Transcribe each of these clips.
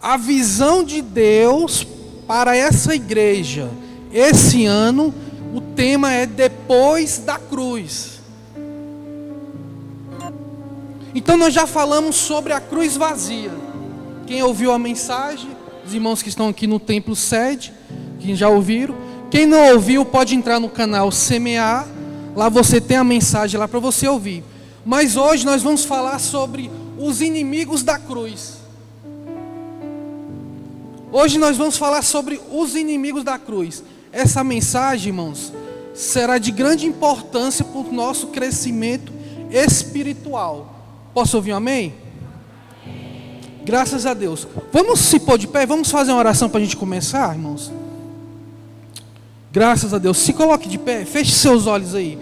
A visão de Deus para essa igreja, esse ano, o tema é depois da cruz. Então nós já falamos sobre a cruz vazia. Quem ouviu a mensagem, os irmãos que estão aqui no templo sede, que já ouviram. Quem não ouviu pode entrar no canal Semear, lá você tem a mensagem lá para você ouvir. Mas hoje nós vamos falar sobre os inimigos da cruz. Hoje nós vamos falar sobre os inimigos da cruz. Essa mensagem, irmãos, será de grande importância para o nosso crescimento espiritual. Posso ouvir um amém? Graças a Deus. Vamos se pôr de pé, vamos fazer uma oração para a gente começar, irmãos? Graças a Deus. Se coloque de pé, feche seus olhos aí.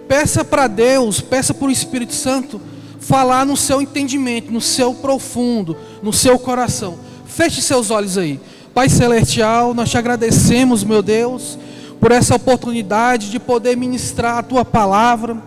Peça para Deus, peça para o Espírito Santo falar no seu entendimento, no seu profundo, no seu coração. Feche seus olhos aí. Pai Celestial, nós te agradecemos, meu Deus, por essa oportunidade de poder ministrar a Tua palavra,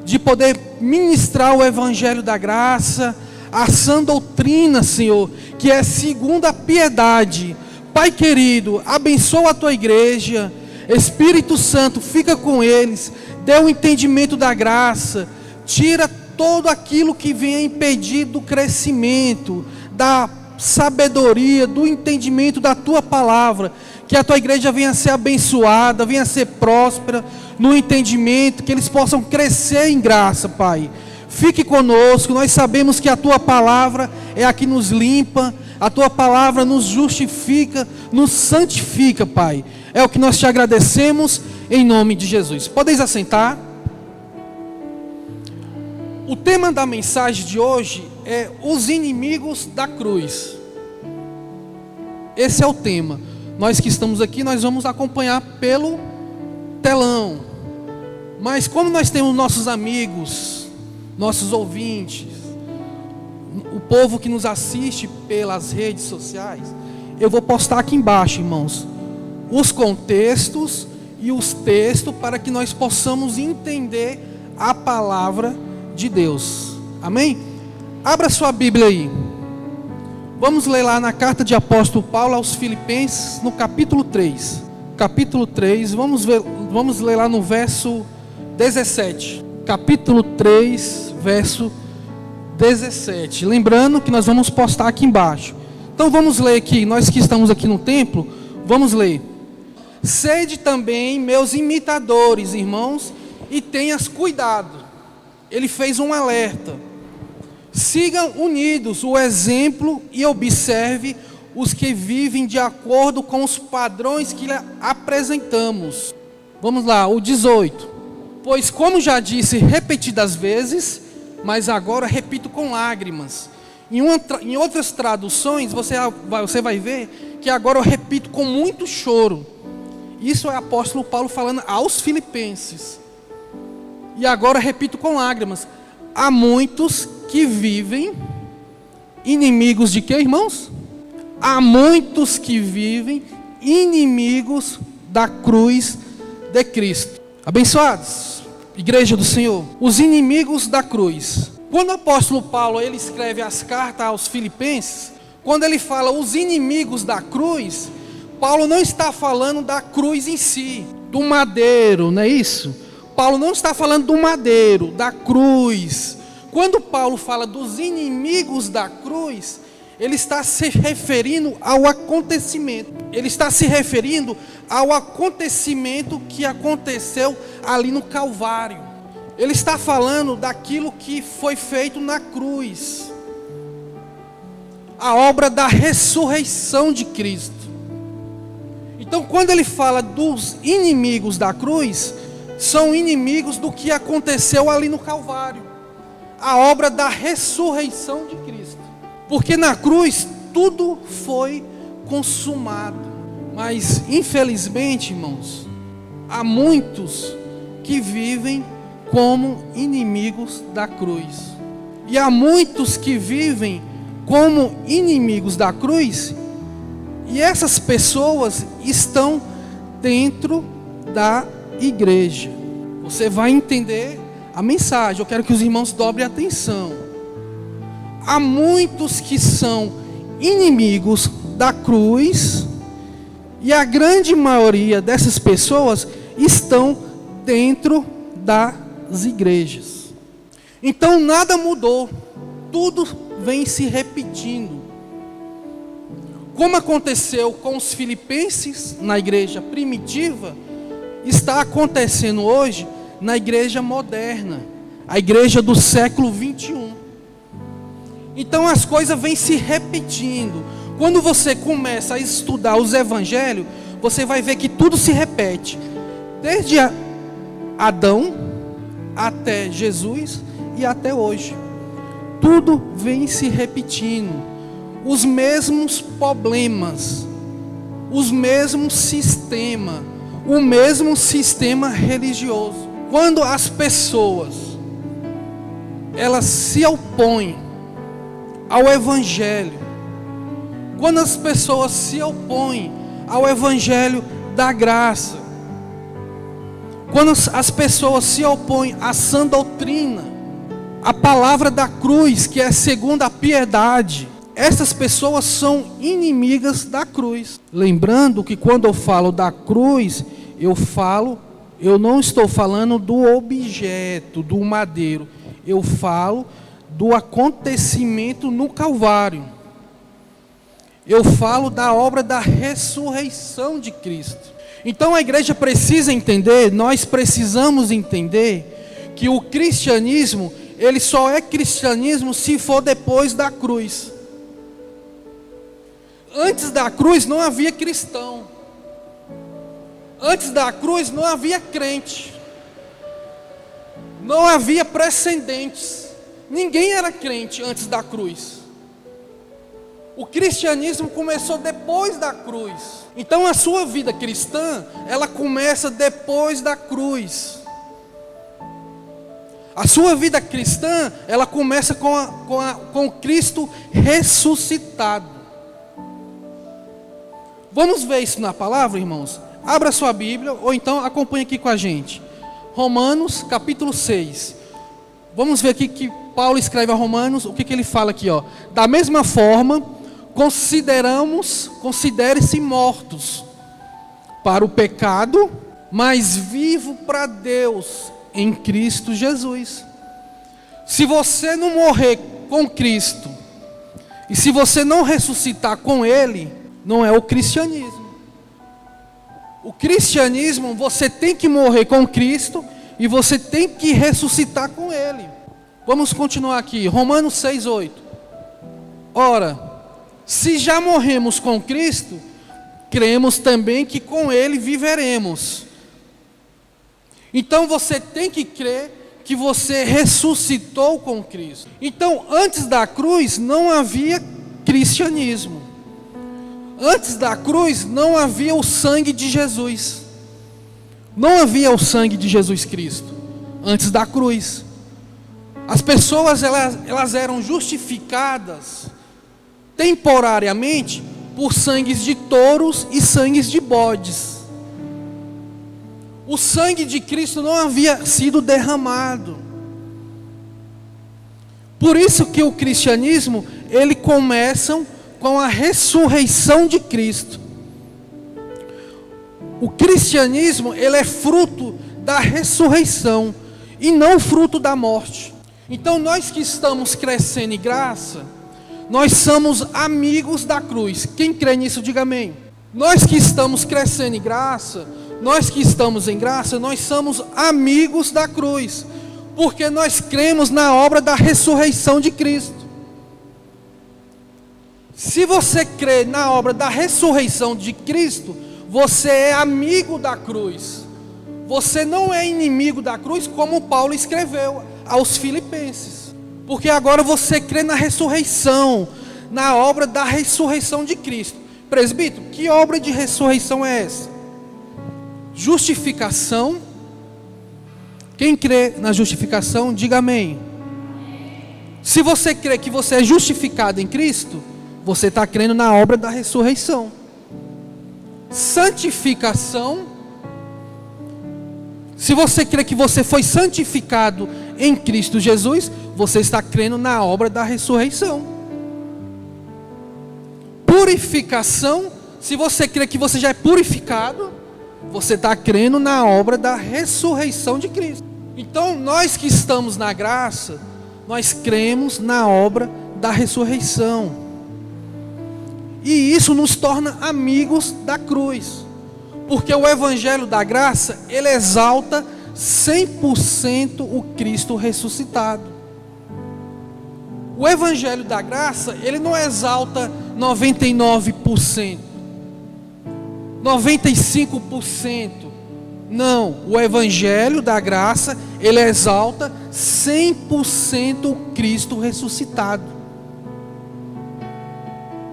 de poder ministrar o Evangelho da graça, a sã doutrina, Senhor, que é segundo a piedade. Pai querido, abençoa a Tua igreja. Espírito Santo, fica com eles, dê o entendimento da graça, tira todo aquilo que venha impedir do crescimento, da sabedoria, do entendimento da Tua palavra, que a Tua igreja venha a ser abençoada, venha a ser próspera no entendimento, que eles possam crescer em graça, Pai. Fique conosco, nós sabemos que a Tua palavra é a que nos limpa, a Tua palavra nos justifica, nos santifica, Pai. É o que nós te agradecemos em nome de Jesus. Podeis assentar? O tema da mensagem de hoje é os inimigos da cruz. Esse é o tema. Nós que estamos aqui, nós vamos acompanhar pelo telão. Mas como nós temos nossos amigos, nossos ouvintes, o povo que nos assiste pelas redes sociais, eu vou postar aqui embaixo, irmãos, os contextos e os textos para que nós possamos entender a palavra de Deus. Amém? Abra sua Bíblia aí. Vamos ler lá na carta de apóstolo Paulo aos Filipenses, no capítulo 3. Capítulo 3, vamos ler lá no verso 17. Capítulo 3, verso 17. Lembrando que nós vamos postar aqui embaixo. Então vamos ler aqui, nós que estamos aqui no templo, vamos ler. Sede também meus imitadores, irmãos, e tenhas cuidado. Ele fez um alerta. Sigam unidos o exemplo e observe os que vivem de acordo com os padrões que lhe apresentamos. Vamos lá, o 18. Pois como já disse repetidas vezes, mas agora repito com lágrimas. Em outras traduções você vai ver que agora eu repito com muito choro. Isso é o apóstolo Paulo falando aos filipenses. E agora repito com lágrimas. Há muitos que vivem inimigos de quê, irmãos? Há muitos que vivem inimigos da cruz de Cristo. Abençoados, igreja do Senhor, os inimigos da cruz. Quando o apóstolo Paulo ele escreve as cartas aos filipenses, quando ele fala os inimigos da cruz, Paulo não está falando da cruz em si, do madeiro, não é isso? Paulo não está falando do madeiro, da cruz. Quando Paulo fala dos inimigos da cruz, ele está se referindo ao acontecimento. Ele está se referindo ao acontecimento que aconteceu ali no Calvário. Ele está falando daquilo que foi feito na cruz. A obra da ressurreição de Cristo. Então, quando ele fala dos inimigos da cruz, são inimigos do que aconteceu ali no Calvário. A obra da ressurreição de Cristo. Porque na cruz tudo foi consumado. Mas infelizmente, irmãos, há muitos que vivem como inimigos da cruz. E há muitos que vivem como inimigos da cruz. E essas pessoas estão dentro da igreja. Você vai entender a mensagem. Eu quero que os irmãos dobrem atenção. Há muitos que são inimigos da cruz, e a grande maioria dessas pessoas estão dentro das igrejas. Então nada mudou, tudo vem se repetindo. Como aconteceu com os filipenses na igreja primitiva, está acontecendo hoje na igreja moderna, a igreja do século 21. Então as coisas vêm se repetindo. Quando você começa a estudar os evangelhos, você vai ver que tudo se repete. Desde Adão até Jesus e até hoje. Tudo vem se repetindo. Os mesmos problemas, os mesmos sistemas, o mesmo sistema religioso. Quando as pessoas elas se opõem ao evangelho, quando as pessoas se opõem ao evangelho da graça, quando as pessoas se opõem à sã doutrina, a palavra da cruz, que é segundo a piedade, essas pessoas são inimigas da cruz. Lembrando que quando eu falo da cruz, eu não estou falando do objeto, do madeiro. Eu falo do acontecimento no Calvário. Eu falo da obra da ressurreição de Cristo. Então a igreja precisa entender, nós precisamos entender que o cristianismo, ele só é cristianismo se for depois da cruz. Antes da cruz não havia cristão. Antes da cruz não havia crente. Não havia precedentes. Ninguém era crente antes da cruz. O cristianismo começou depois da cruz. Então a sua vida cristã, ela começa depois da cruz. A sua vida cristã, ela começa com Cristo ressuscitado. Vamos ver isso na palavra, irmãos? Abra sua Bíblia, ou então acompanhe aqui com a gente. Romanos capítulo 6. Vamos ver aqui que Paulo escreve a Romanos, o que ele fala aqui, ó. Da mesma forma, considere-se mortos para o pecado, mas vivo para Deus em Cristo Jesus. Se você não morrer com Cristo, e se você não ressuscitar com Ele, não é o cristianismo. O cristianismo, você tem que morrer com Cristo e você tem que ressuscitar com Ele. Vamos continuar aqui, Romanos 6:8. Ora, se já morremos com Cristo, cremos também que com Ele viveremos. Então você tem que crer que você ressuscitou com Cristo. Então, antes da cruz não havia cristianismo. Antes da cruz não havia o sangue de Jesus. Não havia o sangue de Jesus Cristo. Antes da cruz. As pessoas elas eram justificadas temporariamente por sangues de touros e sangues de bodes. O sangue de Cristo não havia sido derramado. Por isso que o cristianismo, ele começa com a ressurreição de Cristo. O cristianismo, ele é fruto da ressurreição e não fruto da morte. Então nós que estamos crescendo em graça, nós somos amigos da cruz. Quem crê nisso, diga amém. Nós que estamos crescendo em graça, nós que estamos em graça, nós somos amigos da cruz, porque nós cremos na obra da ressurreição de Cristo. Se você crê na obra da ressurreição de Cristo, você é amigo da cruz. Você não é inimigo da cruz, como Paulo escreveu aos Filipenses. Porque agora você crê na ressurreição, na obra da ressurreição de Cristo. Presbítero, que obra de ressurreição é essa? Justificação. Quem crê na justificação, diga amém. Se você crê que você é justificado em Cristo, você está crendo na obra da ressurreição. Santificação. Se você crê que você foi santificado em Cristo Jesus, você está crendo na obra da ressurreição. purificação, se você crê que você já é purificado, você está crendo na obra da ressurreição de Cristo. Então, nós que estamos na graça, nós cremos na obra da ressurreição. E isso nos torna amigos da cruz. Porque o Evangelho da Graça, ele exalta 100% o Cristo ressuscitado. O Evangelho da Graça, ele não exalta 99%, 95%. Não, o Evangelho da Graça, ele exalta 100% o Cristo ressuscitado.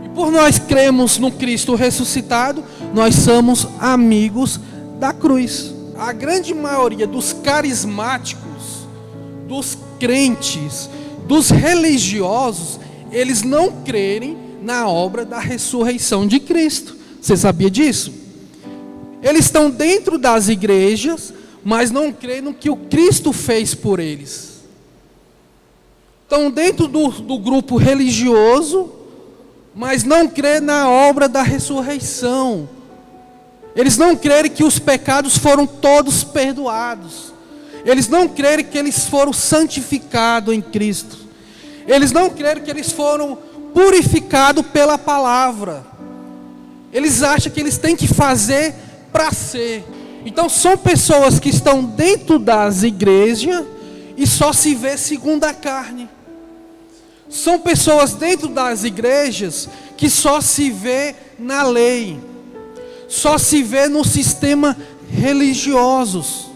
E por nós cremos no Cristo ressuscitado, nós somos amigos da cruz. A grande maioria dos carismáticos, dos crentes, dos religiosos, eles não crerem na obra da ressurreição de Cristo. Você sabia disso? Eles estão dentro das igrejas, mas não creem no que o Cristo fez por eles. Estão dentro do grupo religioso, mas não creem na obra da ressurreição. Eles não creem que os pecados foram todos perdoados. Eles não creem que eles foram santificados em Cristo. Eles não creem que eles foram purificados pela palavra. Eles acham que eles têm que fazer para ser. Então são pessoas que estão dentro das igrejas e só se vê segundo a carne. São pessoas dentro das igrejas que só se vê na lei. Só se vê no sistema religiosos.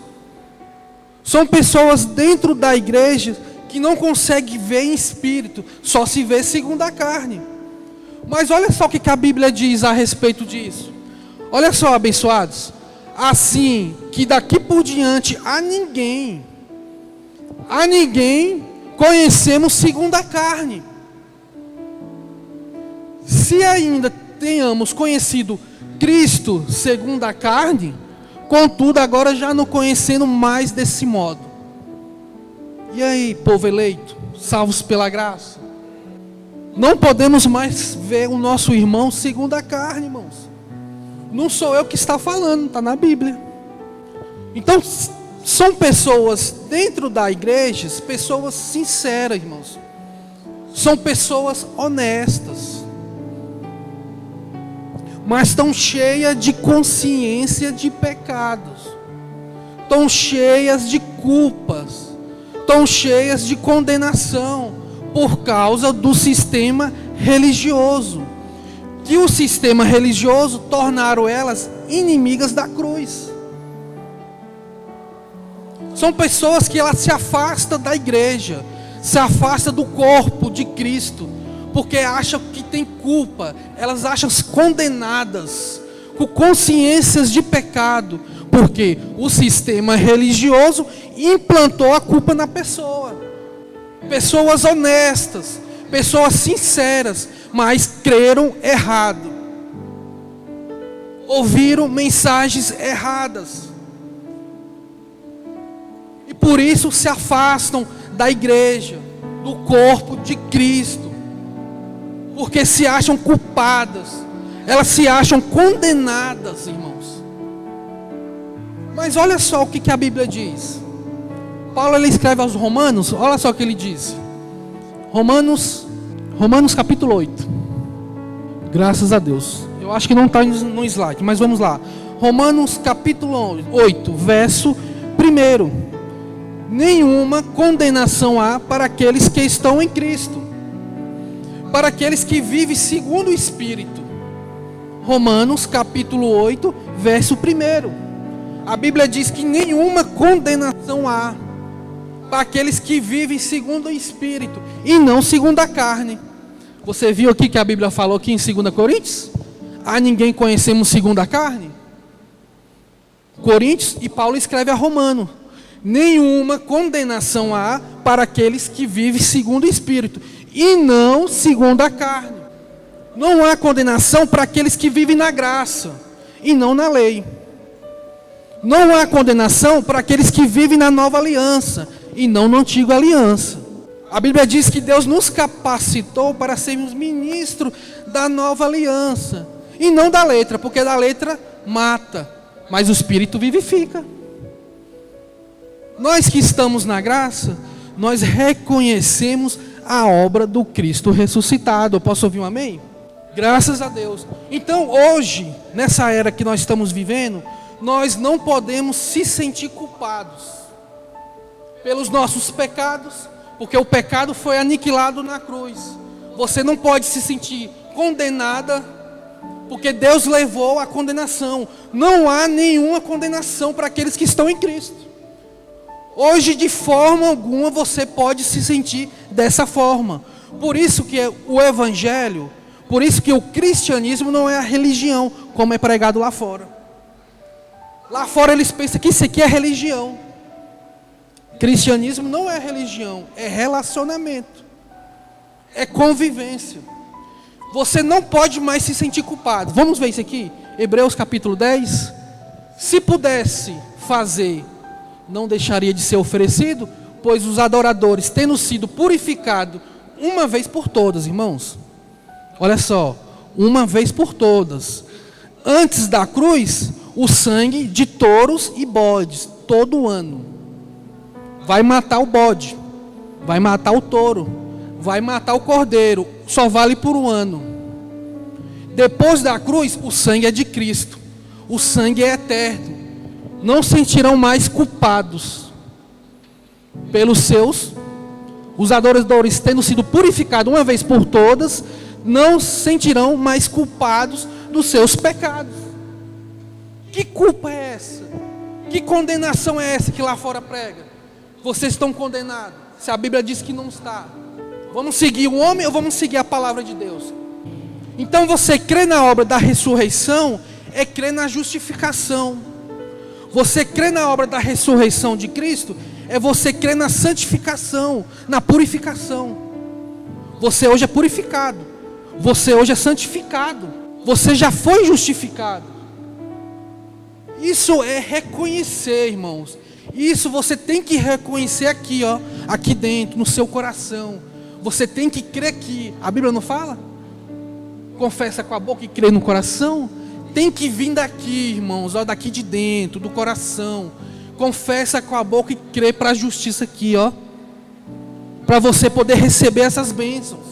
São pessoas dentro da igreja que não conseguem ver em espírito, só se vê segundo a carne. Mas olha só o que a Bíblia diz a respeito disso. Olha só, abençoados. Assim que daqui por diante a ninguém conhecemos segundo a carne. Se ainda tenhamos conhecido Cristo segundo a carne, contudo agora já não conhecendo mais desse modo. E aí, povo eleito, salvos pela graça? Não podemos mais ver o nosso irmão segundo a carne, irmãos. Não sou eu que está falando, está na Bíblia. Então, são pessoas dentro da igreja, pessoas sinceras, irmãos. São pessoas honestas. Mas estão cheias de consciência de pecados. Estão cheias de culpas. Estão cheias de condenação. Por causa do sistema religioso. Que o sistema religioso tornaram elas inimigas da cruz. São pessoas que elas se afastam da igreja. Se afastam do corpo de Cristo. Porque acham que tem culpa. Elas acham-se condenadas. Com consciências de pecado. Porque o sistema religioso implantou a culpa na pessoa. Pessoas honestas. Pessoas sinceras. Mas creram errado. Ouviram mensagens erradas. E por isso se afastam da igreja. Do corpo de Cristo. Porque se acham culpadas. Elas se acham condenadas, irmãos. Mas olha só o que a Bíblia diz. Paulo ele escreve aos Romanos. Olha só o que ele diz. Romanos capítulo 8. Graças a Deus. Eu acho que não está no slide, mas vamos lá. Romanos capítulo 8, verso 1. Nenhuma condenação há para aqueles que estão em Cristo. Para aqueles que vivem segundo o Espírito. Romanos capítulo 8, verso 1. A Bíblia diz que nenhuma condenação há para aqueles que vivem segundo o Espírito e não segundo a carne. Você viu aqui que a Bíblia falou aqui em 2 Coríntios? A ninguém conhecemos segundo a carne? Coríntios, e Paulo escreve a Romano. Nenhuma condenação há para aqueles que vivem segundo o Espírito e não segundo a carne. Não há condenação para aqueles que vivem na graça e não na lei. Não há condenação para aqueles que vivem na nova aliança e não na antiga aliança. A Bíblia diz que Deus nos capacitou para sermos ministros da nova aliança. E não da letra, porque da letra mata, mas o Espírito vivifica. Nós que estamos na graça, nós reconhecemos a obra do Cristo ressuscitado. Eu posso ouvir um amém? Graças a Deus. Então hoje, nessa era que nós estamos vivendo, nós não podemos se sentir culpados pelos nossos pecados, porque o pecado foi aniquilado na cruz. Você não pode se sentir condenada, porque Deus levou a condenação. Não há nenhuma condenação para aqueles que estão em Cristo. Hoje, de forma alguma, você pode se sentir dessa forma. Por isso que o Evangelho, por isso que o cristianismo não é a religião, como é pregado lá fora. Lá fora eles pensam que isso aqui é religião. Cristianismo não é religião, é relacionamento, é convivência. Você não pode mais se sentir culpado. Vamos ver isso aqui? Hebreus capítulo 10. Se pudesse fazer, não deixaria de ser oferecido, pois os adoradores, tendo sido purificados uma vez por todas, irmãos. Olha só, uma vez por todas. Antes da cruz, o sangue de touros e bodes, todo ano. Vai matar o bode, vai matar o touro, vai matar o cordeiro, só vale por um ano. Depois da cruz, o sangue é de Cristo, o sangue é eterno. Não sentirão mais culpados pelos seus, os adoradores tendo sido purificados uma vez por todas, não sentirão mais culpados dos seus pecados. Que culpa é essa? Que condenação é essa que lá fora prega? Vocês estão condenados, se a Bíblia diz que não está. Vamos seguir o homem ou vamos seguir a palavra de Deus? Então você crê na obra da ressurreição, é crer na justificação. Você crê na obra da ressurreição de Cristo, é você crer na santificação, na purificação. Você hoje é purificado, você hoje é santificado, você já foi justificado. Isso é reconhecer, irmãos. Isso você tem que reconhecer aqui, ó, aqui dentro, no seu coração. Você tem que crer aqui. A Bíblia não fala? Confessa com a boca e crê no coração. Tem que vir daqui, irmãos, ó, daqui de dentro, do coração. Confessa com a boca e crê para a justiça aqui, ó, para você poder receber essas bênçãos.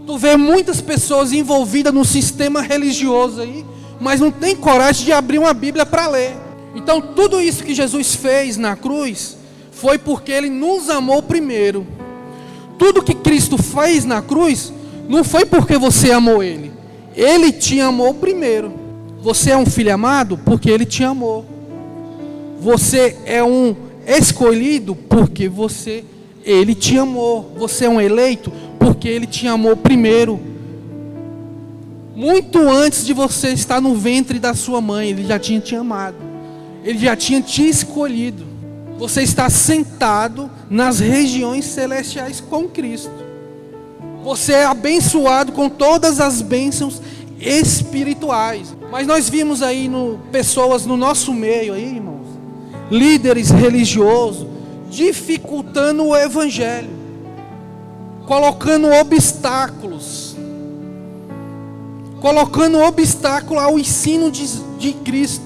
Tu vê muitas pessoas envolvidas no sistema religioso aí, mas não tem coragem de abrir uma Bíblia para ler. Então tudo isso que Jesus fez na cruz foi porque Ele nos amou primeiro. Tudo que Cristo fez na cruz não foi porque você amou Ele. Ele te amou primeiro. Você é um filho amado porque Ele te amou. Você é um escolhido porque Ele te amou. Você é um eleito porque Ele te amou primeiro. Muito antes de você estar no ventre da sua mãe, Ele já tinha te amado. Ele já tinha te escolhido. Você está sentado nas regiões celestiais com Cristo. Você é abençoado com todas as bênçãos espirituais. Mas nós vimos aí pessoas no nosso meio aí, irmãos, líderes religiosos, dificultando o Evangelho, colocando obstáculos ao ensino de Cristo,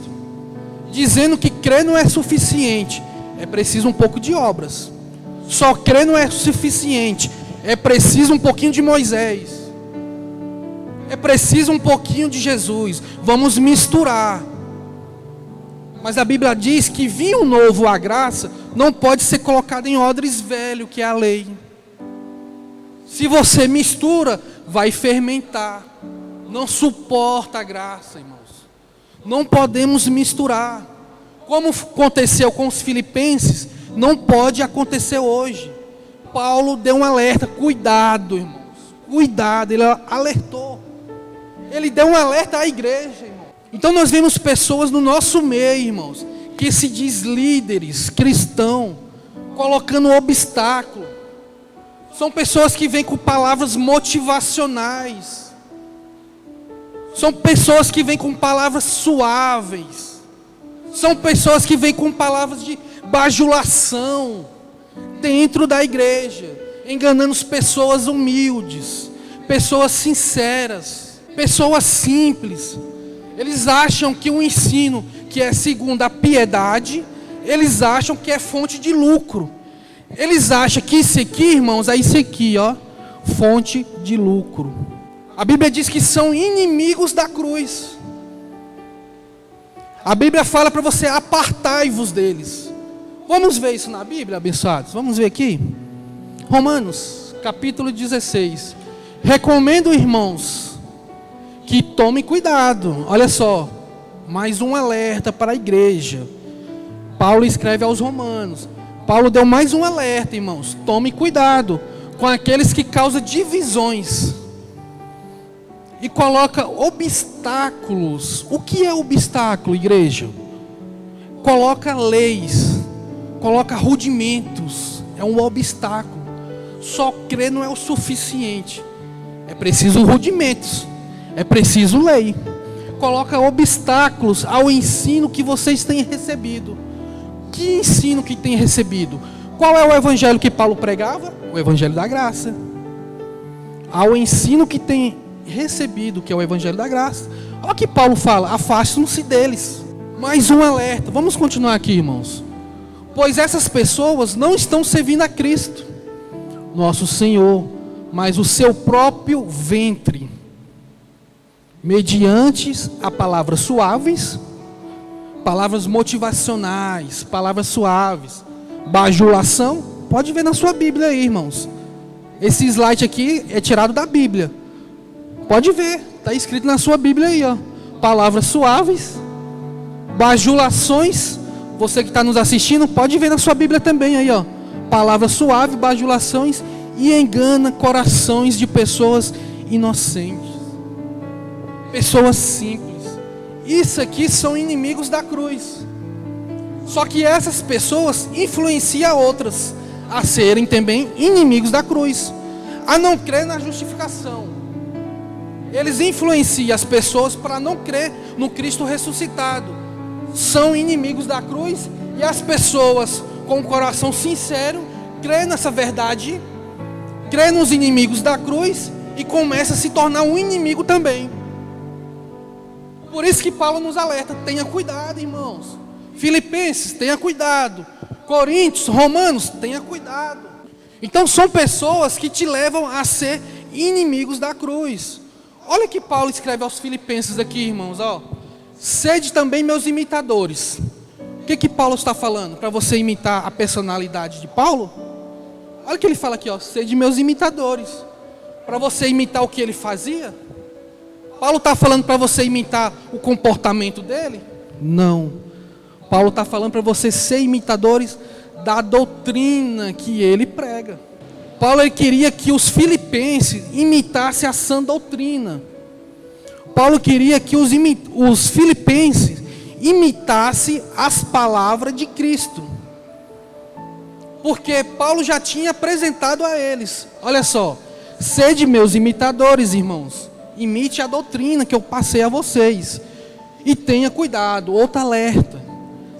dizendo que crer não é suficiente, é preciso um pouco de obras. Só crer não é suficiente, é preciso um pouquinho de Moisés, é preciso um pouquinho de Jesus. Vamos misturar. Mas a Bíblia diz que vinho novo, a graça, não pode ser colocado em odres velho, que é a lei. Se você mistura, vai fermentar. Não suporta a graça, irmãos. Não podemos misturar. Como aconteceu com os filipenses, não pode acontecer hoje. Paulo deu um alerta, cuidado, irmãos. Cuidado, ele alertou. Ele deu um alerta à igreja, irmão. Então nós vemos pessoas no nosso meio, irmãos, que se diz líderes, cristãos, colocando obstáculo. São pessoas que vêm com palavras motivacionais. São pessoas que vêm com palavras suaves. São pessoas que vêm com palavras de bajulação dentro da igreja, enganando as pessoas humildes, pessoas sinceras, pessoas simples. Eles acham que o ensino que é segundo a piedade, eles acham que é fonte de lucro. Eles acham que isso aqui, irmãos, é isso aqui, ó, fonte de lucro. A Bíblia diz que são inimigos da cruz. A Bíblia fala para você: apartai-vos deles. Vamos ver isso na Bíblia, abençoados? Vamos ver aqui. Romanos, capítulo 16. Recomendo, irmãos, que tomem cuidado. Olha só, mais um alerta para a igreja. Paulo escreve aos Romanos. Paulo deu mais um alerta, irmãos. Tome cuidado com aqueles que causam divisões e coloca obstáculos. O que é obstáculo, igreja? Coloca leis, coloca rudimentos. É um obstáculo. Só crer não é o suficiente. É preciso rudimentos. É preciso lei. Coloca obstáculos ao ensino que vocês têm recebido. Que ensino que tem recebido? Qual é o evangelho que Paulo pregava? O evangelho da graça. Ao ensino que tem recebido, que é o evangelho da graça. Olha o que Paulo fala: afastem-se deles. Mais um alerta. Vamos continuar aqui, irmãos. Pois essas pessoas não estão servindo a Cristo, nosso Senhor, mas o seu próprio ventre, mediante a palavras suaves, palavras motivacionais, palavras suaves, bajulação. Pode ver na sua Bíblia aí, irmãos. Esse slide aqui é tirado da Bíblia. Pode ver, está escrito na sua Bíblia aí, ó. Palavras suaves, bajulações. Você que está nos assistindo, pode ver na sua Bíblia também aí, ó. Palavras suaves, bajulações, e engana corações de pessoas inocentes, pessoas simples. Isso aqui são inimigos da cruz. Só que essas pessoas influenciam outras a serem também inimigos da cruz, a não crer na justificação. Eles influenciam as pessoas para não crer no Cristo ressuscitado. São inimigos da cruz, e as pessoas com o coração sincero crê nessa verdade, crê nos inimigos da cruz e começa a se tornar um inimigo também. Por isso que Paulo nos alerta: tenha cuidado, irmãos. Filipenses, tenha cuidado. Coríntios, Romanos, tenha cuidado. Então são pessoas que te levam a ser inimigos da cruz. Olha que Paulo escreve aos Filipenses aqui, irmãos, ó. Sede também meus imitadores. O que Paulo está falando? Para você imitar a personalidade de Paulo? Olha o que ele fala aqui, ó. Sede meus imitadores. Para você imitar o que ele fazia? Paulo está falando para você imitar o comportamento dele? Não. Paulo está falando para você ser imitadores da doutrina que ele prega. Paulo, ele queria que os filipenses imitassem a sã doutrina. Paulo queria que os filipenses imitassem as palavras de Cristo. Porque Paulo já tinha apresentado a eles. Olha só. Sede meus imitadores, irmãos. Imite a doutrina que eu passei a vocês. E tenha cuidado, outro alerta.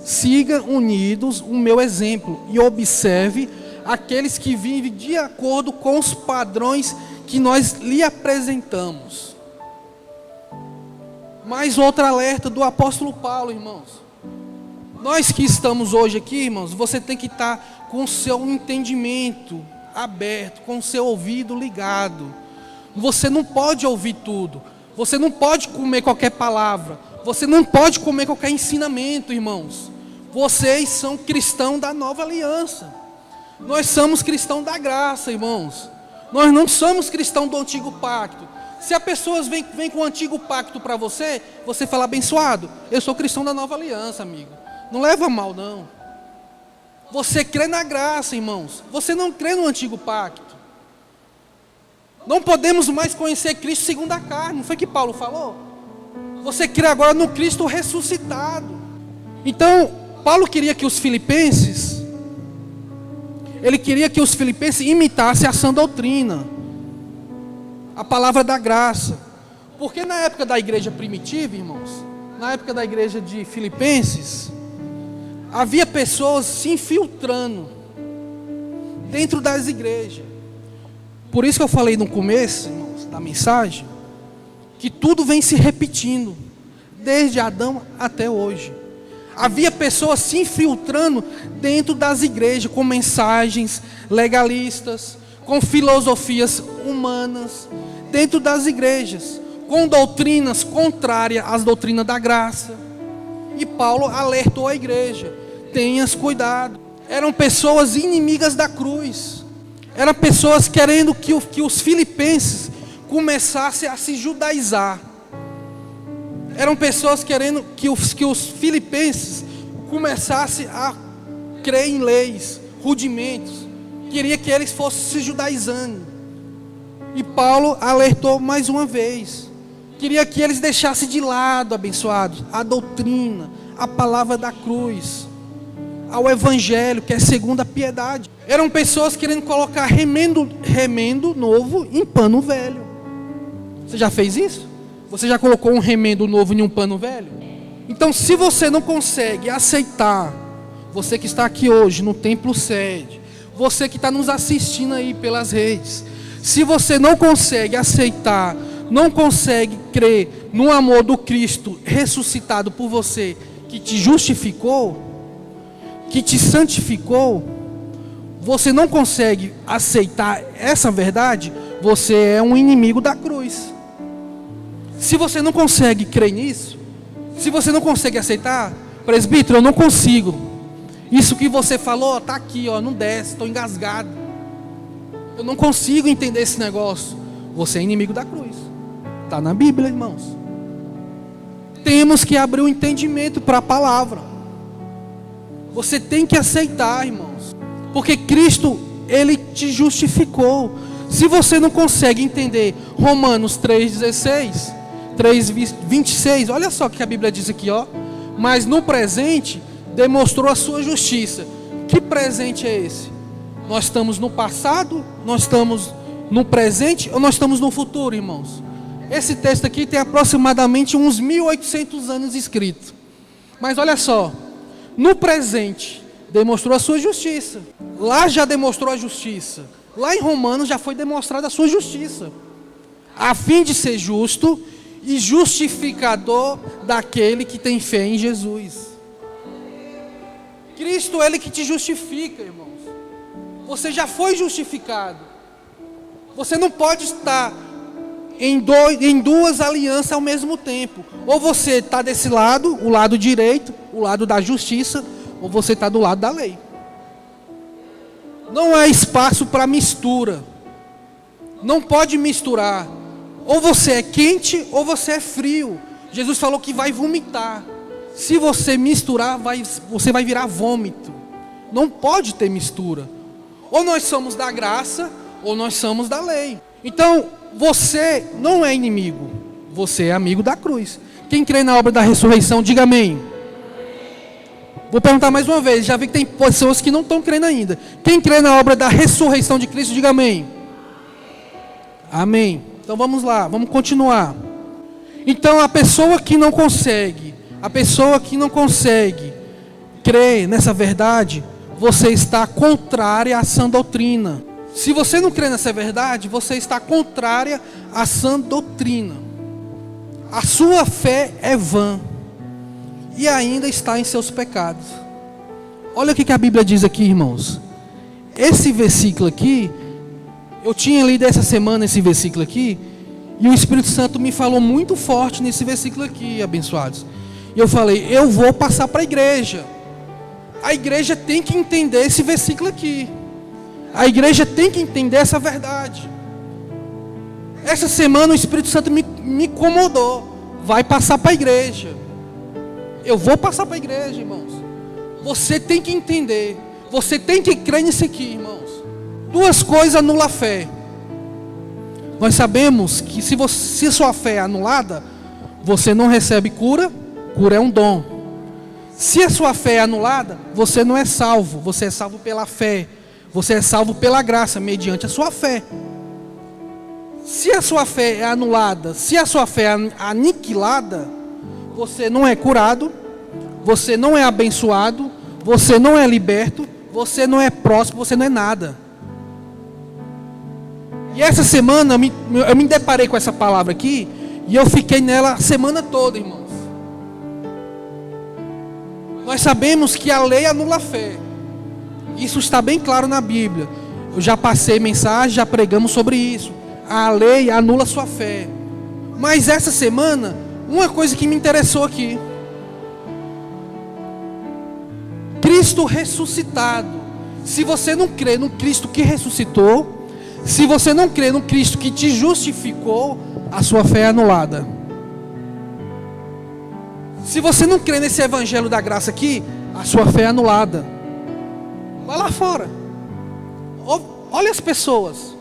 Siga unidos o meu exemplo e observe aqueles que vivem de acordo com os padrões que nós lhe apresentamos. Mais outro alerta do apóstolo Paulo, irmãos. Nós que estamos hoje aqui, irmãos, você tem que estar com o seu entendimento aberto, com o seu ouvido ligado. Você não pode ouvir tudo. Você não pode comer qualquer palavra. Você não pode comer qualquer ensinamento, irmãos. Vocês são cristãos da nova aliança. Nós somos cristãos da graça, irmãos. Nós não somos cristãos do antigo pacto. Se a pessoa vem com o antigo pacto para você, você fala: abençoado, eu sou cristão da nova aliança, amigo. Não leva mal, não. Você crê na graça, irmãos. Você não crê no antigo pacto. Não podemos mais conhecer Cristo segundo a carne. Não foi que Paulo falou? Você crê agora no Cristo ressuscitado. Então, Paulo queria que os filipenses, ele queria que os filipenses imitassem a sã doutrina, a palavra da graça. Porque na época da igreja primitiva, irmãos, na época da igreja de Filipenses, havia pessoas se infiltrando dentro das igrejas. Por isso que eu falei no começo, irmãos, da mensagem, que tudo vem se repetindo, desde Adão até hoje. Havia pessoas se infiltrando dentro das igrejas, com mensagens legalistas, com filosofias humanas, dentro das igrejas, com doutrinas contrárias às doutrinas da graça. E Paulo alertou a igreja: tenhas cuidado. Eram pessoas inimigas da cruz. Eram pessoas querendo que os filipenses começassem a se judaizar. Eram pessoas querendo que os filipenses começassem a crer em leis, rudimentos. Queria que eles fossem se judaizando. E Paulo alertou mais uma vez. Queria que eles deixassem de lado, abençoados, a doutrina, a palavra da cruz, ao evangelho, que é segundo a piedade. Eram pessoas querendo colocar remendo novo em pano velho. Você já fez isso? Você já colocou um remendo novo em um pano velho? Então, se você não consegue aceitar, você que está aqui hoje no Templo Sede, você que está nos assistindo aí pelas redes, se você não consegue aceitar, não consegue crer no amor do Cristo ressuscitado por você, que te justificou, que te santificou, você não consegue aceitar essa verdade, você é um inimigo da cruz. Se você não consegue crer nisso, se você não consegue aceitar, presbítero, eu não consigo. Isso que você falou, está aqui, ó, não desce, estou engasgado. Eu não consigo entender esse negócio. Você é inimigo da cruz. Está na Bíblia, irmãos. Temos que abrir o entendimento para a palavra. Você tem que aceitar, irmãos. Porque Cristo, Ele te justificou. Se você não consegue entender Romanos 3,16, 3,26, olha só o que a Bíblia diz aqui, ó. Mas no presente, demonstrou a sua justiça. Que presente é esse? Nós estamos no passado, nós estamos no presente ou nós estamos no futuro, irmãos? Esse texto aqui tem aproximadamente uns 1800 anos escrito. Mas olha só, no presente demonstrou a sua justiça. Lá já demonstrou a justiça. Lá em Romanos já foi demonstrada a sua justiça, a fim de ser justo e justificador daquele que tem fé em Jesus. Cristo, Ele que te justifica, irmãos. Você já foi justificado. Você não pode estar em duas alianças ao mesmo tempo. Ou você está desse lado, o lado direito, o lado da justiça, ou você está do lado da lei. Não há espaço para mistura. Não pode misturar. Ou você é quente ou você é frio. Jesus falou que vai vomitar. Se você misturar, você vai virar vômito. Não pode ter mistura. Ou nós somos da graça, ou nós somos da lei. Então, você não é inimigo. Você é amigo da cruz. Quem crê na obra da ressurreição, diga amém. Vou perguntar mais uma vez. Já vi que tem pessoas que não estão crendo ainda. Quem crê na obra da ressurreição de Cristo, diga amém. Amém. Então vamos lá, vamos continuar. Então a pessoa que não consegue crer nessa verdade, você está contrária à sã doutrina. Se você não crê nessa verdade, você está contrária à sã doutrina. A sua fé é vã e ainda está em seus pecados. Olha o que a Bíblia diz aqui, irmãos. Esse versículo aqui, eu tinha lido essa semana esse versículo aqui, e o Espírito Santo me falou muito forte nesse versículo aqui, abençoados. E eu falei, eu vou passar para a igreja. A igreja tem que entender esse versículo aqui. A igreja tem que entender essa verdade. Essa semana o Espírito Santo me incomodou. Vai passar para a igreja. Eu vou passar para a igreja, irmãos. Você tem que entender. Você tem que crer nisso aqui, irmãos. Duas coisas anulam a fé. Nós sabemos que se a sua fé é anulada, você não recebe cura. Cura é um dom. Se a sua fé é anulada, você não é salvo. Você é salvo pela fé. Você é salvo pela graça, mediante a sua fé. Se a sua fé é anulada, se a sua fé é aniquilada, você não é curado, você não é abençoado, você não é liberto, você não é próspero, você não é nada. E essa semana eu me deparei com essa palavra aqui e eu fiquei nela a semana toda, irmãos. Nós sabemos que a lei anula a fé. Isso está bem claro na Bíblia. Eu já passei mensagem, já pregamos sobre isso. A lei anula a sua fé. Mas essa semana, uma coisa que me interessou aqui. Cristo ressuscitado. Se você não crê no Cristo que ressuscitou, se você não crê no Cristo que te justificou, a sua fé é anulada. Se você não crê nesse evangelho da graça aqui, a sua fé é anulada. Vai lá fora. Olha as pessoas.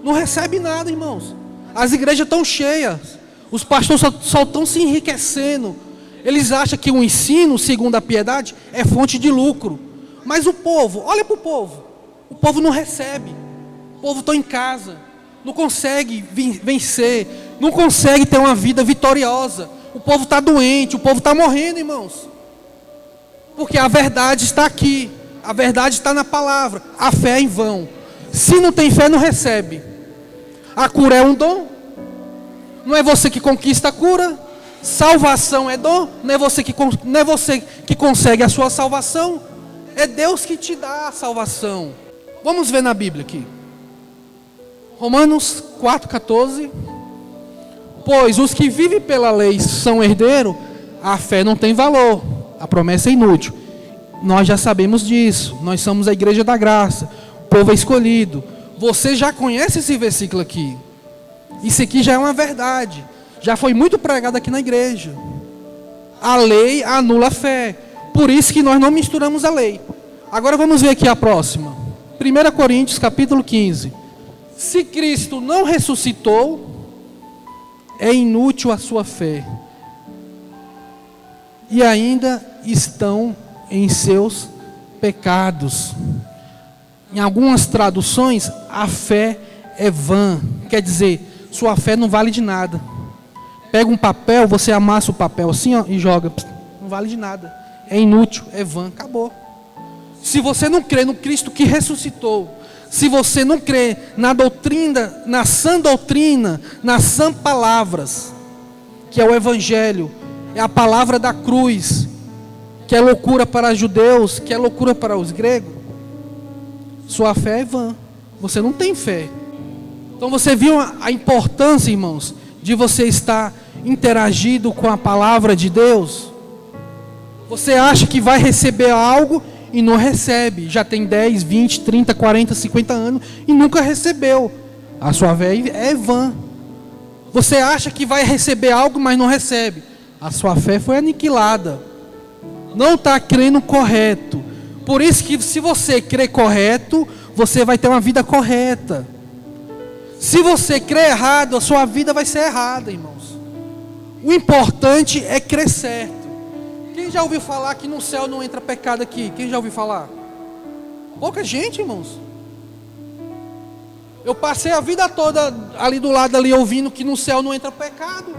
Não recebe nada, irmãos. As igrejas estão cheias. Os pastores só estão se enriquecendo. Eles acham que o ensino, segundo a piedade, é fonte de lucro. Mas o povo, olha para o povo. O povo não recebe. O povo está em casa. Não consegue vencer. Não consegue ter uma vida vitoriosa. O povo está doente. O povo está morrendo, irmãos. Porque a verdade está aqui. A verdade está na palavra. A fé é em vão. Se não tem fé, não recebe. A cura é um dom. Não é você que conquista a cura. Salvação é dom. Não é você que consegue a sua salvação. É Deus que te dá a salvação. Vamos ver na Bíblia aqui. Romanos 4,14. Pois os que vivem pela lei são herdeiros, a fé não tem valor. A promessa é inútil. Nós já sabemos disso. Nós somos a igreja da graça. O povo é escolhido. Você já conhece esse versículo aqui. Isso aqui já é uma verdade. Já foi muito pregado aqui na igreja. A lei anula a fé. Por isso que nós não misturamos a lei. Agora vamos ver aqui a próxima. 1 Coríntios capítulo 15. Se Cristo não ressuscitou, é inútil a sua fé. E ainda estão em seus pecados. Em algumas traduções, a fé é vã. Quer dizer, sua fé não vale de nada. Pega um papel, você amassa o papel assim, ó, e joga. Não vale de nada. É inútil, é vã, acabou. Se você não crê no Cristo que ressuscitou, se você não crê na doutrina, na sã doutrina, nas sã palavras, que é o Evangelho, é a palavra da cruz, que é loucura para os judeus, que é loucura para os gregos, sua fé é vã. Você não tem fé. Então você viu a importância, irmãos, de você estar interagindo com a palavra de Deus? Você acha que vai receber algo e não recebe. Já tem 10, 20, 30, 40, 50 anos e nunca recebeu. A sua fé é vã. Você acha que vai receber algo, mas não recebe. A sua fé foi aniquilada. Não está crendo correto. Por isso que se você crê correto, você vai ter uma vida correta. Se você crê errado, a sua vida vai ser errada, irmãos. O importante é crer certo. Quem já ouviu falar que no céu não entra pecado aqui? Quem já ouviu falar? Pouca gente, irmãos. Eu passei a vida toda ali do lado ali ouvindo que no céu não entra pecado.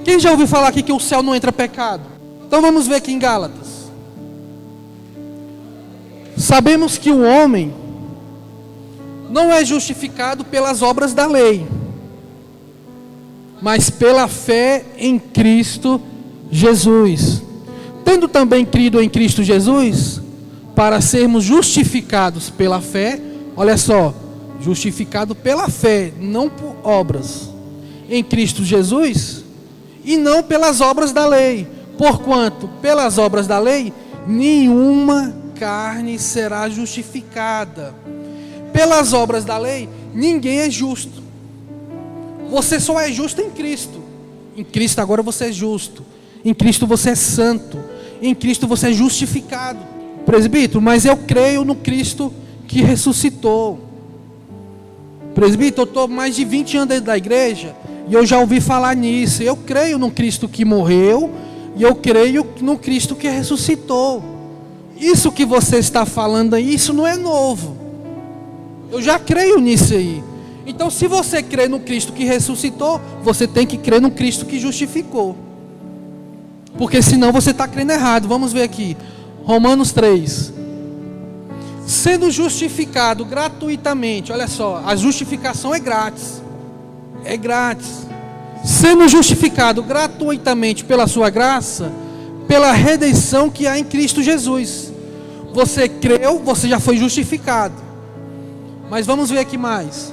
Quem já ouviu falar aqui que o céu não entra pecado? Então vamos ver aqui em Gálatas. Sabemos que o homem não é justificado pelas obras da lei, mas pela fé em Cristo Jesus. Tendo também crido em Cristo Jesus, para sermos justificados pela fé, olha só, justificado pela fé, não por obras, em Cristo Jesus, e não pelas obras da lei, porquanto pelas obras da lei, nenhuma carne será justificada. Pelas obras da lei, ninguém é justo. Você só é justo em Cristo. Em Cristo agora você é justo. Em Cristo você é santo. Em Cristo você é justificado. Presbítero, mas eu creio no Cristo que ressuscitou. Presbítero, eu estou mais de 20 anos dentro da igreja e eu já ouvi falar nisso. Eu creio no Cristo que morreu e eu creio no Cristo que ressuscitou. Isso que você está falando aí, isso não é novo. Eu já creio nisso aí. Então, se você crê no Cristo que ressuscitou, você tem que crer no Cristo que justificou. Porque senão você está crendo errado. Vamos ver aqui. Romanos 3. sendo justificado gratuitamente. Olha só, a justificação é grátis. É grátis. Sendo justificado gratuitamente pela sua graça, pela redenção que há em Cristo Jesus. Você creu, você já foi justificado. Mas vamos ver aqui mais.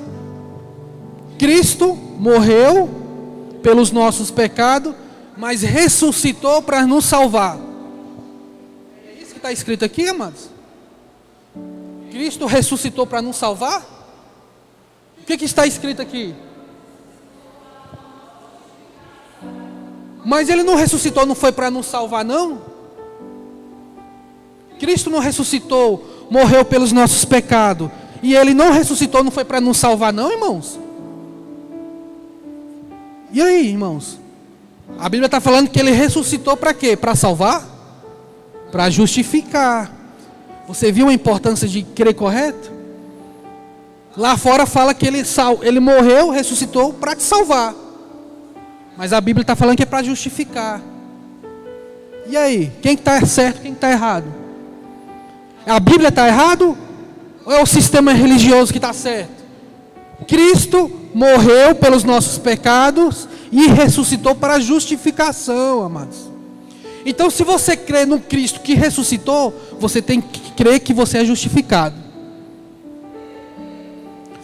Cristo morreu pelos nossos pecados, mas ressuscitou para nos salvar. É isso que está escrito aqui, amados? Cristo ressuscitou para nos salvar? O que está escrito aqui? Mas Ele não ressuscitou, não foi para nos salvar, não? Cristo não ressuscitou, morreu pelos nossos pecados, e Ele não ressuscitou, não foi para nos salvar, não, irmãos? E aí, irmãos? A Bíblia está falando que Ele ressuscitou para quê? Para salvar? Para justificar. Você viu a importância de crer correto? Lá fora fala que Ele morreu, ressuscitou para te salvar. Mas a Bíblia está falando que é para justificar. E aí? Quem está certo, quem está errado? A Bíblia está errado? Ou é o sistema religioso que está certo? Cristo morreu pelos nossos pecados e ressuscitou para a justificação, amados. Então, se você crê no Cristo que ressuscitou, você tem que crer que você é justificado.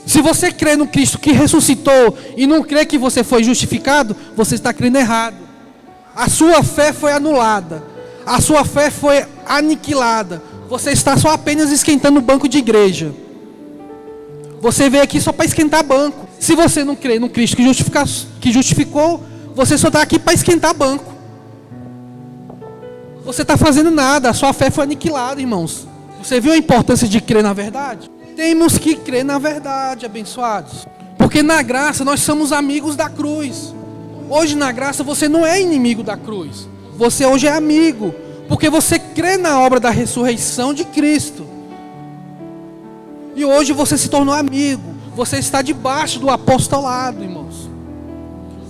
Se você crê no Cristo que ressuscitou e não crê que você foi justificado, você está crendo errado. A sua fé foi anulada. A sua fé foi aniquilada. Você está só apenas esquentando o banco de igreja. Você veio aqui só para esquentar banco. Se você não crê no Cristo que justificou, você só está aqui para esquentar banco. Você está fazendo nada, a sua fé foi aniquilada, irmãos. Você viu a importância de crer na verdade? Temos que crer na verdade, abençoados. Porque na graça nós somos amigos da cruz. Hoje na graça você não é inimigo da cruz. Você hoje é amigo. Porque você crê na obra da ressurreição de Cristo. E hoje você se tornou amigo. Você está debaixo do apostolado, irmãos.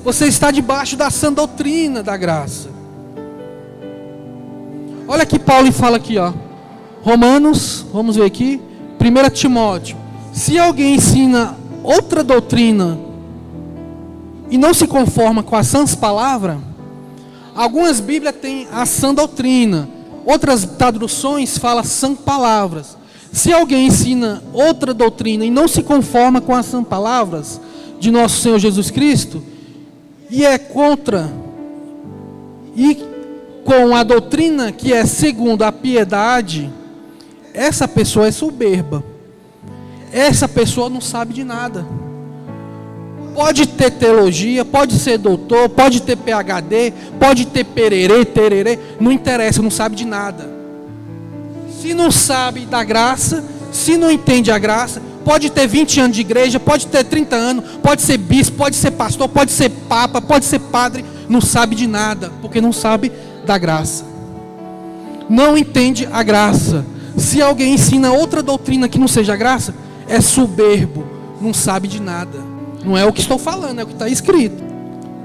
Você está debaixo da sã doutrina da graça. Olha que Paulo fala aqui, ó. Romanos, vamos ver aqui. 1 Timóteo. Se alguém ensina outra doutrina e não se conforma com as sãs palavras, algumas Bíblias têm a sã doutrina, outras traduções falam sã palavras. Se alguém ensina outra doutrina e não se conforma com as sã palavras de nosso Senhor Jesus Cristo, e é contra, e com a doutrina que é segundo a piedade, essa pessoa é soberba. Essa pessoa não sabe de nada. Pode ter teologia, pode ser doutor, pode ter PhD, pode ter pererê, tererê, não interessa, não sabe de nada. Se não sabe da graça, se não entende a graça, pode ter 20 anos de igreja, pode ter 30 anos, pode ser bispo, pode ser pastor, pode ser papa, pode ser padre, não sabe de nada, porque não sabe da graça. Não entende a graça. Se alguém ensina outra doutrina que não seja a graça, é soberbo, não sabe de nada. Não é o que estou falando, é o que está escrito.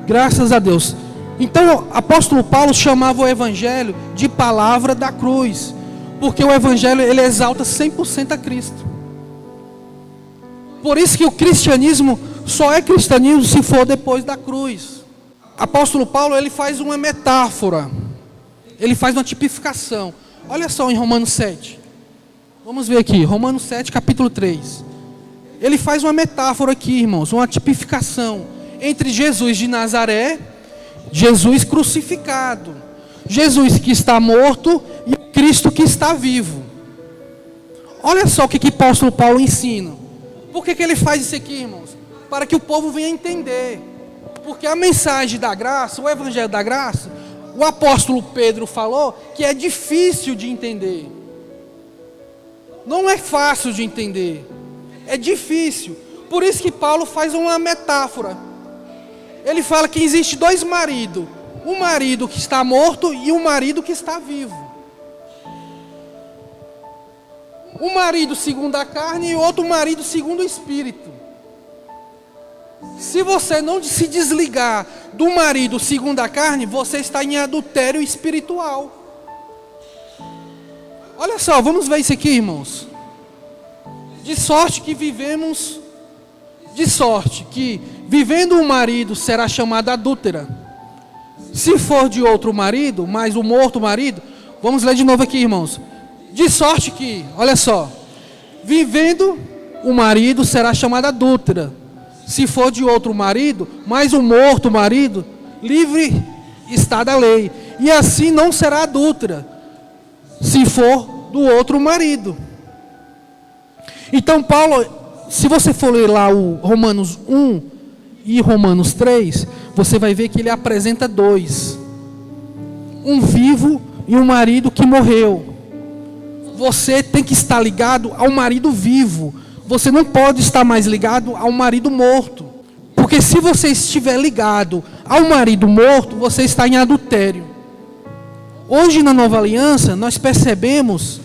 Graças a Deus. Então, o apóstolo Paulo chamava o evangelho de palavra da cruz, porque o evangelho ele exalta 100% a Cristo. Por isso que o cristianismo só é cristianismo se for depois da cruz. Apóstolo Paulo ele faz uma metáfora, ele faz uma tipificação. Olha só em Romanos 7. Vamos ver aqui, Romanos 7, capítulo 3. Ele faz uma metáfora aqui, irmãos, uma tipificação entre Jesus de Nazaré, Jesus crucificado, Jesus que está morto e Cristo que está vivo. Olha só o que o apóstolo Paulo ensina. Por que ele faz isso aqui, irmãos? Para que o povo venha entender. Porque a mensagem da graça, o evangelho da graça, o apóstolo Pedro falou que é difícil de entender. Não é fácil de entender. É difícil. Por isso que Paulo faz uma metáfora. Ele fala que existe dois maridos. Um marido que está morto e um marido que está vivo. Um marido segundo a carne e outro marido segundo o espírito. Se você não se desligar do marido segundo a carne, você está em adultério espiritual. Olha só, vamos ver isso aqui, irmãos. De sorte que, vivendo um marido, será chamada adúltera. Se for de outro marido, mas o morto marido, vamos ler de novo aqui, irmãos. De sorte que, olha só, vivendo o marido será chamada adúltera. Se for de outro marido, mas o morto marido, livre está da lei. E assim não será adúltera, se for do outro marido. Então Paulo, se você for ler lá o Romanos 1 e Romanos 3, você vai ver que ele apresenta dois. Um vivo e um marido que morreu. Você tem que estar ligado ao marido vivo. Você não pode estar mais ligado ao marido morto. Porque se você estiver ligado ao marido morto, você está em adultério. Hoje na nova aliança, nós percebemos,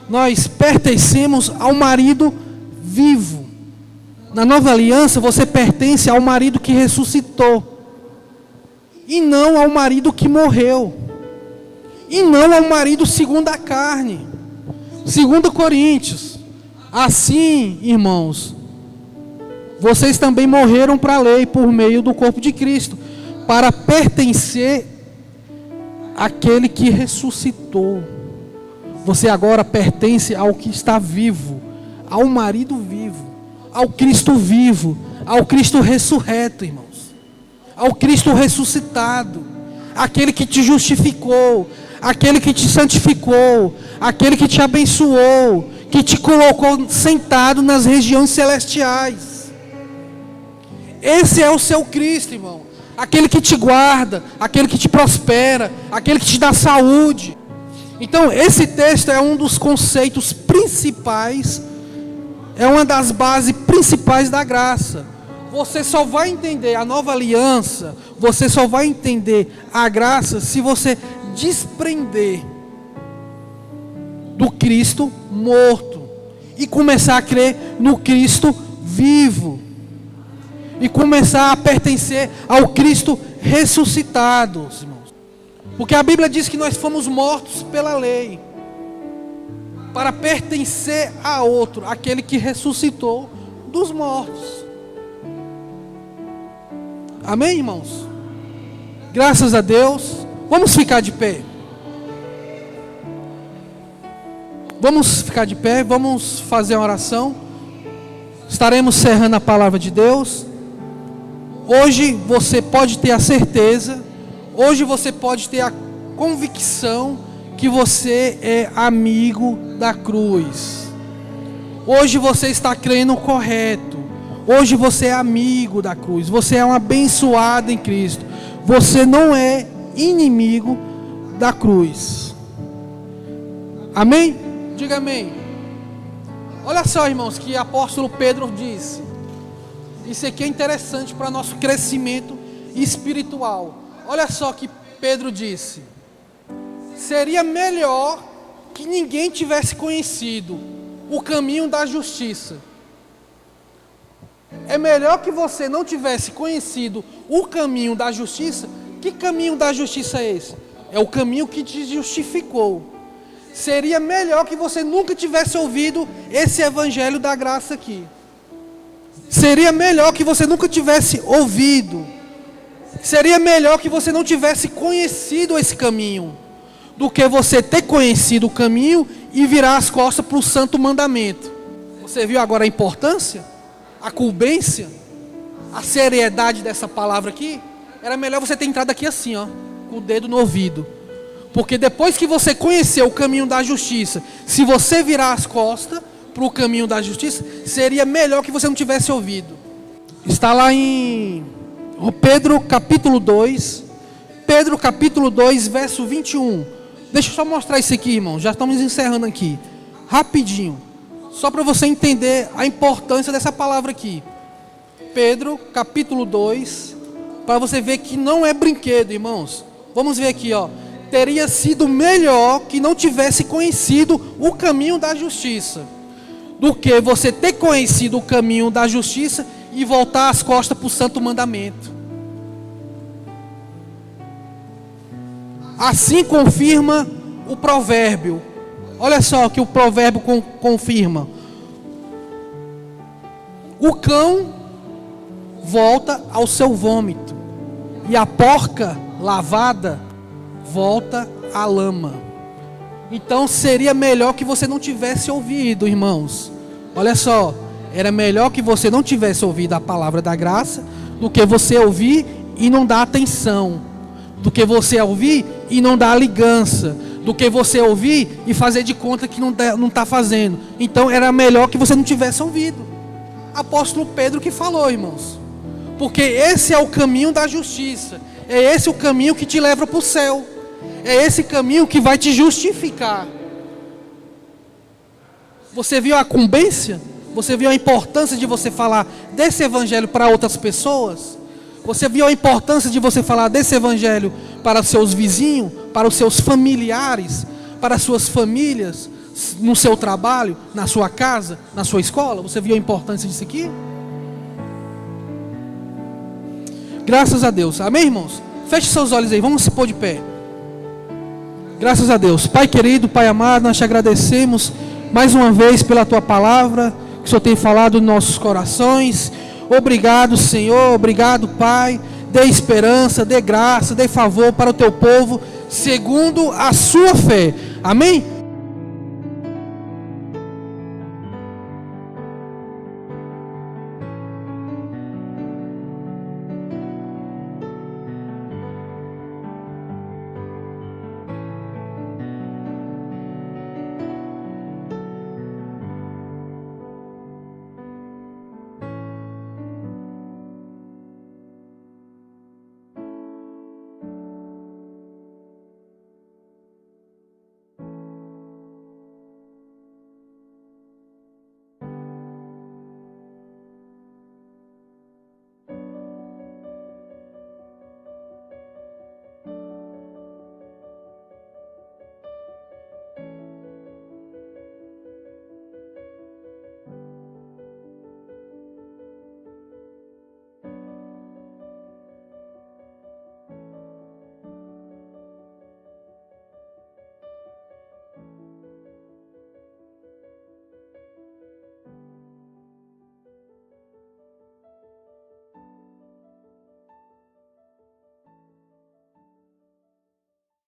nós pertencemos ao marido vivo. Na nova aliança, você pertence ao marido que ressuscitou. E não ao marido que morreu. E não ao marido segundo a carne. 2 Coríntios. Assim, irmãos, vocês também morreram para a lei por meio do corpo de Cristo, para pertencer àquele que ressuscitou. Você agora pertence ao que está vivo, ao marido vivo, ao Cristo vivo, ao Cristo ressurreto, irmãos, ao Cristo ressuscitado, aquele que te justificou, aquele que te santificou, aquele que te abençoou, que te colocou sentado nas regiões celestiais. Esse é o seu Cristo, irmão. Aquele que te guarda, aquele que te prospera, aquele que te dá saúde. Então, esse texto é um dos conceitos principais, é uma das bases principais da graça. Você só vai entender a nova aliança, você só vai entender a graça se você desprender do Cristo morto e começar a crer no Cristo vivo e começar a pertencer ao Cristo ressuscitado, irmãos. Porque a Bíblia diz que nós fomos mortos pela lei para pertencer a outro, aquele que ressuscitou dos mortos. Amém, irmãos? Graças a Deus. Vamos ficar de pé. Vamos ficar de pé, vamos fazer uma oração. Estaremos cerrando a palavra de Deus. Hoje você pode ter a certeza, hoje você pode ter a convicção que você é amigo da cruz. Hoje você está crendo correto. Hoje você é amigo da cruz. Você é um abençoado em Cristo. Você não é inimigo da cruz. Amém? Diga amém. Olha só, irmãos, que o apóstolo Pedro disse. Isso aqui é interessante para nosso crescimento espiritual. Olha só que Pedro disse: seria melhor que ninguém tivesse conhecido o caminho da justiça. É melhor que você não tivesse conhecido o caminho da justiça. Que caminho da justiça é esse? É o caminho que te justificou. Seria melhor que você nunca tivesse ouvido esse evangelho da graça aqui. Seria melhor que você nunca tivesse ouvido. Seria melhor que você não tivesse conhecido esse caminho, do que você ter conhecido o caminho e virar as costas para o santo mandamento. Você viu agora a importância? A incumbência? A seriedade dessa palavra aqui? Era melhor você ter entrado aqui assim, ó, com o dedo no ouvido. Porque depois que você conhecer o caminho da justiça, se você virar as costas para o caminho da justiça, seria melhor que você não tivesse ouvido. Está lá em Pedro capítulo 2, Pedro capítulo 2, verso 21. Deixa eu só mostrar isso aqui, irmão. Já estamos encerrando aqui. Rapidinho. Só para você entender a importância dessa palavra aqui. Pedro capítulo 2, para você ver que não é brinquedo, irmãos. Vamos ver aqui, ó. Teria sido melhor que não tivesse conhecido o caminho da justiça, do que você ter conhecido o caminho da justiça e voltar as costas para o santo mandamento. Assim confirma o provérbio. Olha só o que o provérbio confirma. O cão volta ao seu vômito, e a porca lavada volta à lama. Então seria melhor que você não tivesse ouvido, irmãos. Olha só, era melhor que você não tivesse ouvido a palavra da graça do que você ouvir e não dar atenção, do que você ouvir e não dar ligança, do que você ouvir e fazer de conta que não está fazendo. Então era melhor que você não tivesse ouvido. Apóstolo Pedro que falou, irmãos. Porque esse é o caminho da justiça. É esse o caminho que te leva para o céu. É esse caminho que vai te justificar. Você viu a incumbência? Você viu a importância de você falar desse evangelho para outras pessoas? Você viu a importância de você falar desse evangelho para os seus vizinhos, para os seus familiares, para as suas famílias, no seu trabalho, na sua casa, na sua escola? Você viu a importância disso aqui? Graças a Deus. Amém, irmãos? Feche seus olhos aí, vamos se pôr de pé. Graças a Deus. Pai querido, Pai amado, nós te agradecemos mais uma vez pela tua palavra, que o Senhor tem falado nos nossos corações. Obrigado, Senhor, obrigado, Pai. Dê esperança, dê graça, dê favor para o teu povo, segundo a sua fé. Amém?